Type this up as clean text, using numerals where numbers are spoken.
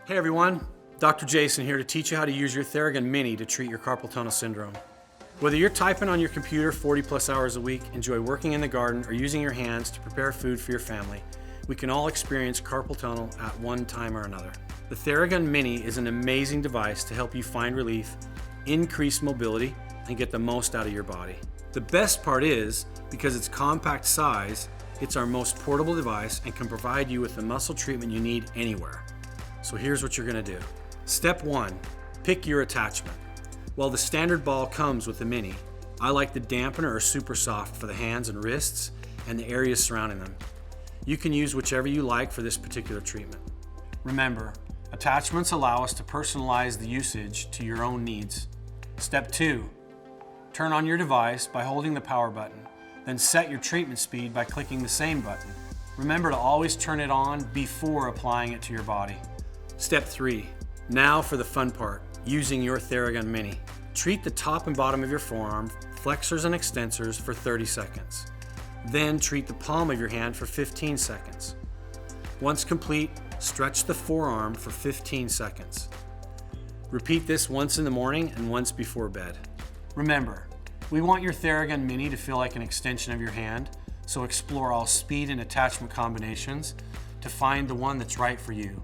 Hey everyone, Dr. Jason here to teach you how to use your Theragun Mini to treat your carpal tunnel syndrome. Whether you're typing on your computer 40 plus hours a week, enjoy working in the garden, or using your hands to prepare food for your family, we can all experience carpal tunnel at one time or another. The Theragun Mini is an amazing device to help you find relief, increase mobility, and get the most out of your body. The best part is, because its compact size, it's our most portable device and can provide you with the muscle treatment you need anywhere. So here's what you're gonna do. Step 1, pick your attachment. While the standard ball comes with the Mini, I like the dampener or super soft for the hands and wrists and the areas surrounding them. You can use whichever you like for this particular treatment. Remember, attachments allow us to personalize the usage to your own needs. Step 2, turn on your device by holding the power button, then set your treatment speed by clicking the same button. Remember to always turn it on before applying it to your body. Step 3, now for the fun part, using your Theragun Mini. Treat the top and bottom of your forearm, flexors and extensors for 30 seconds. Then treat the palm of your hand for 15 seconds. Once complete, stretch the forearm for 15 seconds. Repeat this once in the morning and once before bed. Remember, we want your Theragun Mini to feel like an extension of your hand, so explore all speed and attachment combinations to find the one that's right for you.